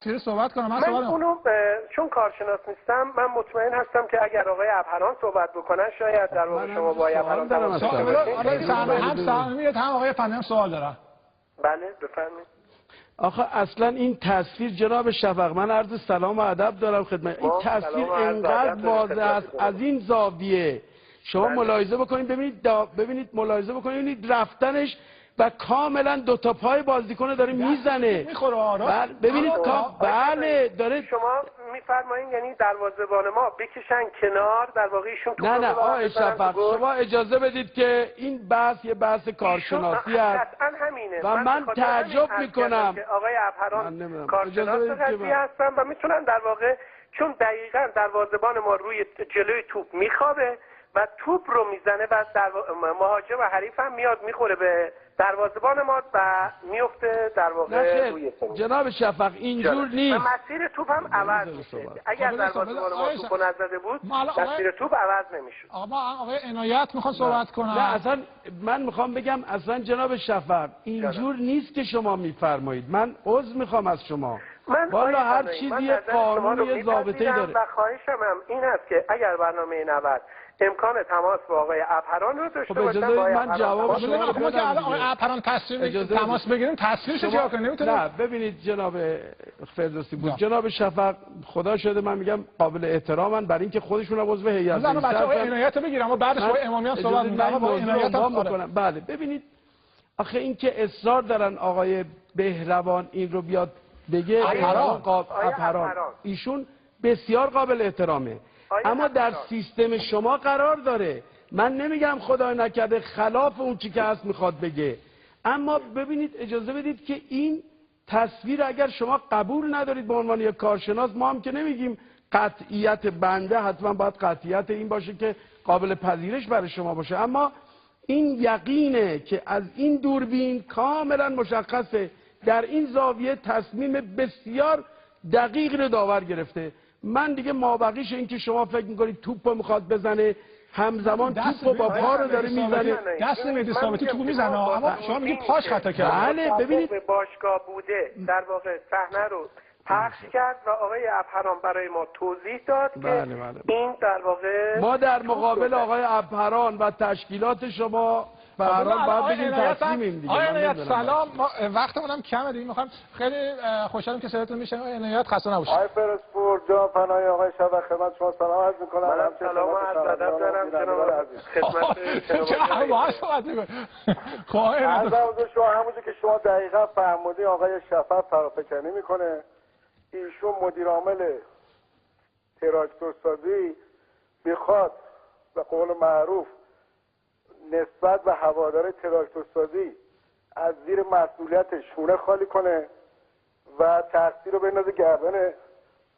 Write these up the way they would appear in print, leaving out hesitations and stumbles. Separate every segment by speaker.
Speaker 1: تصویر صحبت کنم.
Speaker 2: من اونو چون کارشناس نیستم، من مطمئن هستم که اگر آقای ابهران صحبت بکنن شاید در واقع شما با آقای ابهران
Speaker 1: هم سهمیت هم آقای فنی هم سوال دارن.
Speaker 2: بله بفرمایید.
Speaker 3: آخه اصلا این تصویر جناب شفق، من عرض سلام و ادب دارم خدمت. این تصویر انقدر واضح است از این زاویه شما ملاحظه بکنید، ببینید ملاحظه بکنید رفتنش و کاملا دو تا پای بازیکن داره میزنه.
Speaker 1: میخوره.
Speaker 3: ببینید بله داره.
Speaker 2: شما میفرمایید یعنی دروازه‌بان ما بکشن کنار، در واقع ایشون تو
Speaker 3: نه آقای شفق شما اجازه بدید که این بحث یه بحث کارشناسی است و من تعجب میکنم
Speaker 2: که آقای ابهران کارشناس قضیه هستن و میتونن در واقع، چون دقیقاً دروازه‌بان ما روی جلوی توپ میخوابه و توپ رو میزنه و مهاجم و حریف هم میاد میخوره به دروازه‌بان ما و میفته در واقع روی زمین.
Speaker 3: جناب شفق اینجور نیست.
Speaker 2: مسیر توپ هم عوض میشه. اگر دروازه‌بان ما توپو نزده بود مسیر توپ عوض نمیشد.
Speaker 1: آقای عنایت میخوان صحبت کنن.
Speaker 3: نه اصلا من میخوام بگم اصلا جناب شفق اینجور نیست که شما میفرمایید. من عذر میخوام از شما. والا هر چیزی قانون یه ضابطه‌ای داره.
Speaker 2: و خواهشم هم این است که اگر برنامه 90 امکان تماس با آقای ابهران رو داشته باشن،
Speaker 3: من جواب شما رو
Speaker 1: بدم. آقای ابهران تماس بگیریم تصویر چه جا کنه نمیتونه.
Speaker 3: نه ببینید جناب فردوسی بود، جناب شفق خدا شده من میگم قابل احترامن برای اینکه خودشون عضو هیئت
Speaker 1: من بچه‌ها عنایت بگیرم و بعدش با امامیان صحبت
Speaker 3: می‌کنم. بله ببینید آخه این که اصرار دارن آقای بهروان این رو بیاد بگه ابهران ایشون بسیار قابل احترامه، اما در سیستم شما قرار داره. من نمیگم خدای نکرده خلاف اون چی که هست میخواد بگه، اما ببینید اجازه بدید که این تصویر اگر شما قبول ندارید به عنوان یک کارشناس، ما هم که نمیگیم قطعیت بنده حتما باید قطعیت این باشه که قابل پذیرش برای شما باشه، اما این یقینه که از این دوربین کاملا مشخصه در این زاویه تصمیم بسیار دقیق رو داور گرفته. من دیگه مابقیش این که شما فکر میکنید توپ رو میخواد بزنه همزمان توپ رو با پا رو داره میزنه.
Speaker 1: دست مهدی ثابتی توپ میزنه اما شما میگید پاش خطا کرده.
Speaker 2: بله ببینید باشگاه بوده در واقع صحنه رو پخش کرد و آقای ابهران برای ما توضیح داد که این در واقع
Speaker 3: ما در مقابل آقای ابهران و تشکیلات شما برام باید بگیم تصمیمیم دیگه.
Speaker 1: آقای عنایت سلام، ما وقتمون هم کمه دیگه، میخوام خیلی خوشحالم که صداتون میشنم. آقای عنایت خسته نباشید.
Speaker 4: آقای فرسپور جناب فنای آقای شفق خدمت شما سلام عرض میکنم.
Speaker 2: منم سلام و عرض ادب دارم جناب عزیز خدمت
Speaker 1: شما. صحبت میکنید. خب آقای
Speaker 4: عنایت شما همونجوری که شما دقیقاً فرمودین آقای شفق فرافکنی میکنه. ایشون مدیر عامل تراکتور سازی میخواد به قول معروف نسبت به هوادار تراکتور سازی از زیر مسئولیت شونه خالی کنه و تقصیر رو بندازه گردن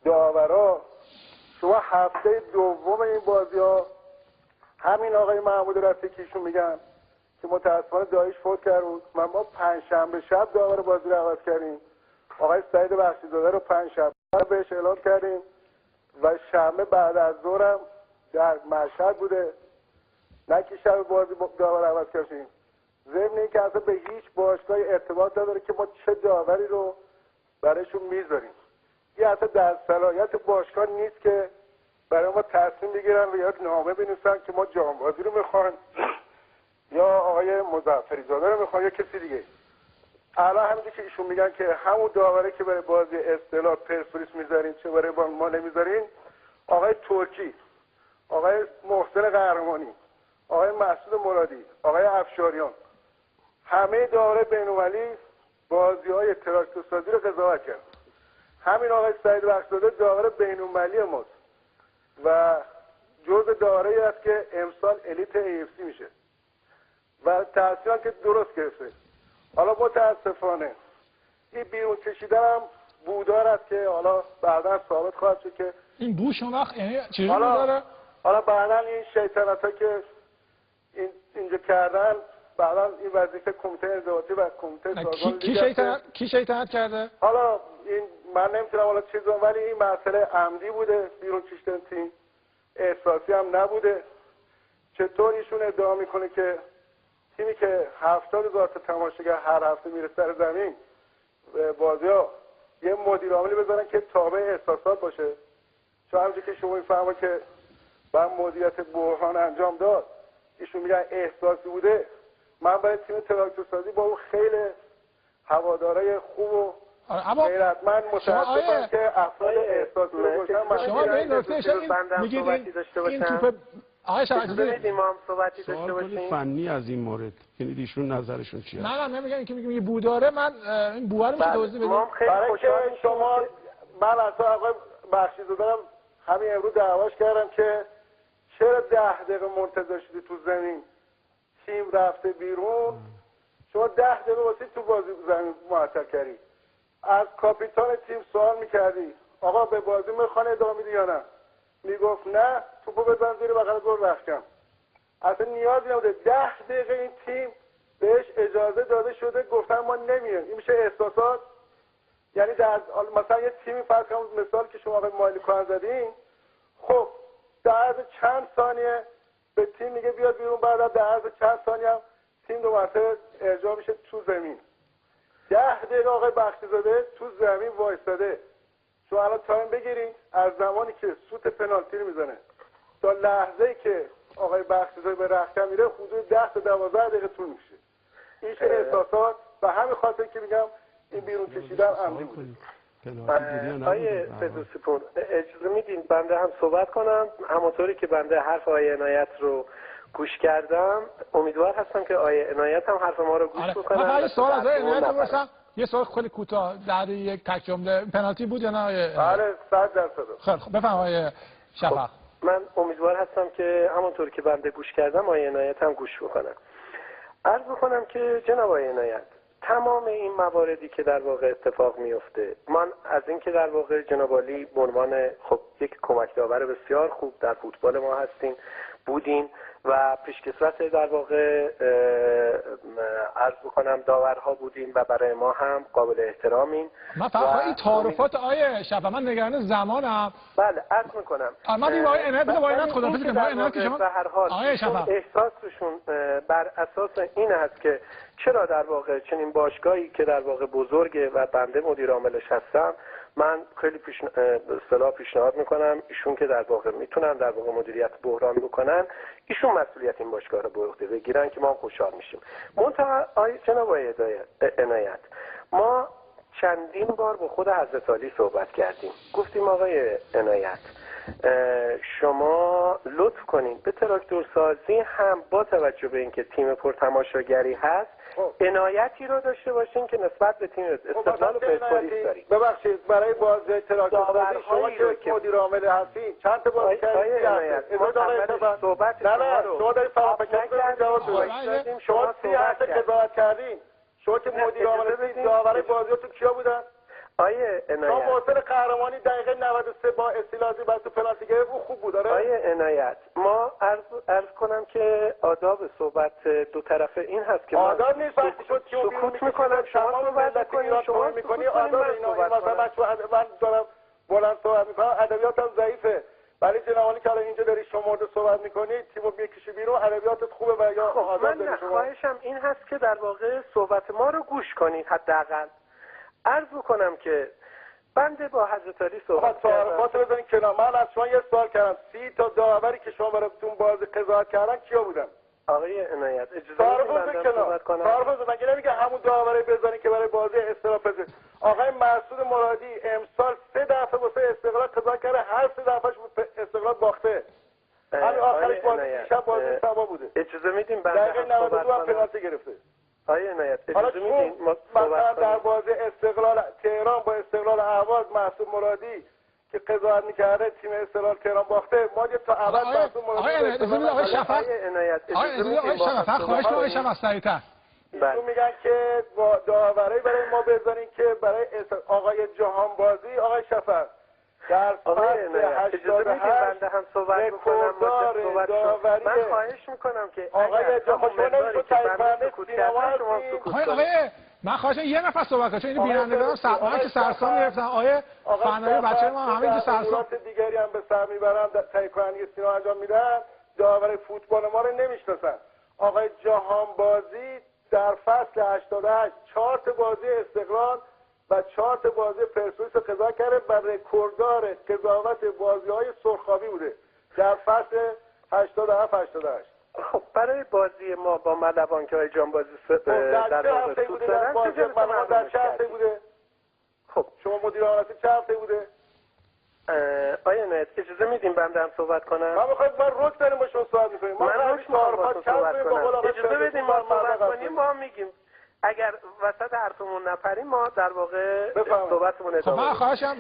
Speaker 4: داورا. شما هفته دوم این بازی ها همین آقای محمود رفیقیشون میگن که متاسفانه دایش فوت کرد و ما پنجشنبه شب داور بازی رو عوض کردیم. آقای سعید بخشیزاده رو پنجشنبه بهش اعلام کردیم و شنبه بعد از ظهرم در مشهد بوده، نه که شب بازی داور عوض کردیم. ضمن این که اصلا به هیچ باشگاهی ارتباط نداره که ما چه داوری رو برایشون میذاریم. یه اصلا در صلاحیت باشگاه نیست که برای ما تصمیم بگیرن و یا نامه بنویسن که ما جامبازی رو میخوان یا آقای مظفری زاده رو میخوان یا کسی دیگه. الان همینجوری که ایشون میگن که همون داوره که برای بازی اصطلاح پرسپولیس میذارین چه برای ما نمیذارین، آقای ترکی، آقای محسن قهرمانی، آقای مسعود مرادی، آقای افشاریان، همه داوره بین‌المللی بازی‌های تراکتورسازی رو قضاوت کرد. همین آقای سعید بخشی‌زاده داور بین‌المللی ماست و جزء داوره‌ای است که امسال الیت AFC میشه و تصمیمی که درست گرفته. حالا متاسفانه این بیرون کشیدن هم بودار است که حالا بعدا ثابت خواهد شد که
Speaker 1: این بوش اون وقت یعنی چیزی داره.
Speaker 4: حالا بعدا این شیطنت‌ها که اینجا کردن، بعدا این وظیفه کمیته انضباطی و کمیته سازمان
Speaker 1: کی شیطنت کرده؟
Speaker 4: حالا این من نمیتونم حالا چیزی، ولی این مسئله عمدی بوده، بیرون کشیدن تیم احساسی هم نبوده. چطور ایشون ادعا میکنه که تیمی که 70,000 تا تماشاگر هر هفته میره سر زمین بازی‌ها یه مدیر عاملی بذارن که تابع احساسات باشه. چون همونجوری که شما میفهمید که من مدیریت بحران انجام داد، ایشون میگن احساسی بوده. من برای تیم تراکتورسازی با اون خیلی هوادارای خوب و غیرتمند متاسفم که افراد احساسی رو گفتن.
Speaker 1: شما به این نکته میگید این توپ آقای شفاعی
Speaker 2: ما هم صحبتی داشته باشیم
Speaker 3: فنی از این مورد، یعنی ایشون نظرشون چیه؟
Speaker 1: نه نمیگن که میگه بوداره. من این بواره میشه توضیح بدید؟
Speaker 4: برای که شما من اصلا آقای بخشیده دارم همین امروز دعواش کردم که چرا 10 دقیقه منتظر شدی تو زمین، تیم رفته بیرون، شما 10 دقیقه واسه تو بازی زمین معطل کردی. از کاپیتان تیم سوال میکردی آقا به بازی میخوان ادامه میدی یا نه؟ میگفت نه، توپو بزن زیر بغل گل رختم. اصلا نیازی نبوده. 10 دقیقه این تیم بهش اجازه داده شده گفتن ما نمیایم. این میشه احساسات؟ یعنی در مثلا یه تیمی فرض کنید مثال که شما آقای مالکان زدین، خب در عرض چند ثانیه به تیم میگه بیاد بیرون، بعد در عرض چند ثانیه هم تیم دو مرتبه ارجاع میشه تو زمین. 10 دقیقه آقای بختیزاده تو زمین وایستاده. شما الان تایم بگیرین از زمانی که سوت پنالتی رو میزنه تا لحظه‌ای که آقای بختیزاده به رختکن میره حدود 10 تا 12 دقیقه طول میشه. این احساسات و همین خاطر که میگم این بیرون کشیدن عمدی بود.
Speaker 2: آقای فردوسی پور اجازه میدین بنده هم صحبت کنم؟ همونطوری که بنده حرف آقای عنایت رو گوش کردم امیدوار هستم که آقای عنایت هم حرف ما رو گوش بکنن.
Speaker 1: من یه سوال از آقای عنایت بپرسم، یه سوال خیلی کوتاه در یک تک جمله. پنالتی بود یا نه؟
Speaker 4: بله 100%.
Speaker 1: خیلی خب بفرمایید آقای شفق.
Speaker 2: من امیدوار هستم که همونطور که بنده گوش کردم آقای عنایت هم گوش بکنن. عرض بکنم که جناب آقای عنایت تمام این مواردی که در واقع اتفاق میفته، من از اینکه در واقع جناب عالی به عنوان خب یک کمک داور بسیار خوب در فوتبال ما هستین بودین و پیشکسوت در واقع عرض بکنم داورها بودین و برای ما هم قابل احترامین.
Speaker 1: من فقط این تعارفات آیه شب من نگران زمانم.
Speaker 2: بله عرض میکنم
Speaker 1: من این وای عنایت با عنایت خدافظی کنم. عنایت که شما
Speaker 2: به هر حال احساسشون بر اساس این است که چرا در واقع چنین باشگاهی که در واقع بزرگه و بنده مدیر عاملش هستم، من خیلی پیشنهاد میکنم ایشون که در واقع میتونن در واقع مدیریت بحران بکنن، ایشون مسئولیت این باشگاه رو به عهده بگیرن که ما خوشحال میشیم. منتها جناب آقای عنایت ما چندین بار با خود حضرت عالی صحبت کردیم، گفتیم آقای عنایت شما لطف کنین به تراکتورسازی هم با توجه به اینکه تیم پرتماشاگری هست عنایتی رو داشته باشین که نسبت به تیم استقلال و پرسپولیس داریم.
Speaker 4: ببخشید برای بازی تراکتورسازی شما که مدیر عامل هستین چند تا بازی کردید؟
Speaker 2: صحبت
Speaker 4: نه شما دارید فراموشی جواب شما 30 هفته قضاوت کردین. شما که مدیر عامل داور بازیاتون کیا بودن؟
Speaker 2: آیه عنایت
Speaker 4: شما محسن قهرمانی دقیقه 93 با استیلازی بس تو پنالتی گرفت او خوب بود.
Speaker 2: آیه عنایت ما عرض کنم که آداب صحبت دو طرفه این هست که
Speaker 4: آداب نیست وقتی شد که
Speaker 2: سکوت میکنم شما صحبت میکنید شما
Speaker 4: میکنی آداب اینا مثلا من دارم بلند صحبت میکنم ادبیاتم ضعیفه ولی جنابالی که الان اینجا داری شما صحبت میکنید تیمو میکشی بیرون ادبیاتت خوبه و یا آداب داری شما.
Speaker 2: خواهشم این هست که در واقع صحبت ما رو گوش کنید. حداقل عرض بکنم که بنده با حضرت علی صحبت کردم.
Speaker 4: تعارفات رو بزنید کنار. من از شما یه سوال کردم 30 تا داوری که شما براتون بازی قضاوت کردن کیا بودن؟
Speaker 2: آقای عنایت اجازه بدید من صحبت کنم.
Speaker 4: تعارف مگه نمیگه همون داوری بزنید که برای بازی استقلال پس آقای مسعود مرادی امسال 3 دفعه واسه استقلال قضاوت کرده، هر 3 دفعهش استقلال باخته. همین آخرش بازی شب بازی سبا بوده.
Speaker 2: اجازه میدیم بنده
Speaker 4: صحبت کنم. پنالتی گرفته.
Speaker 2: آقای عنایت اجازه میدین ما
Speaker 4: مثلا در بازی استقلال تهران با استقلال اهواز مسعود مرادی که قضاوت میکرده تیم استقلال تهران باخته، ما تا ابد مسعود مرادی
Speaker 1: آقای شفق آقای شفق خواهش می‌کنم آقای شفق سریعتر
Speaker 4: ایشون میگن که با داوری برای ما بزنین که برای آقای جهان بازی آقای شفق در
Speaker 2: فصل 88 بنده هم صحبت میکنم من خواهش میکنم که
Speaker 4: آقای جهان بازی
Speaker 1: آقای من خواهشم یه نفر صحبت کنه چون این بینندگان سرمان که سرسام گرفتن آقای فنایی بچه ما همینجا سرسام
Speaker 4: دیگری هم به سر میبرن تهیه کنندگی سینما انجام میدن داور فوتبال ما رو نمیشناسن. آقای جهان بازی در فصل 88 4 تا بازی استقلال و 4 تا بازی پرسپولیس رو قضا کرده و رکورددار قضاوت بازی‌های سرخابی بوده در فصل 87 88.
Speaker 2: خب برای بازی ما با ملوان که های جان بازی
Speaker 4: در چه هفته بوده؟ در بازی ملوان در چه هفته بوده؟
Speaker 2: خب
Speaker 4: شما مدیر آماراتی چه هفته بوده؟
Speaker 2: آیا نه اجازه میدیم بنده هم صحبت کنم؟
Speaker 4: من میخواید من رک داریم با شما صحبت میکنیم.
Speaker 2: من رک میخوام با تو صحبت کنم. اجازه بدیم ما صحبت کنیم ما میگیم اگر وسط حرفمون نپریم ما در واقع صحبتمون ادامه
Speaker 1: خب من خواهشم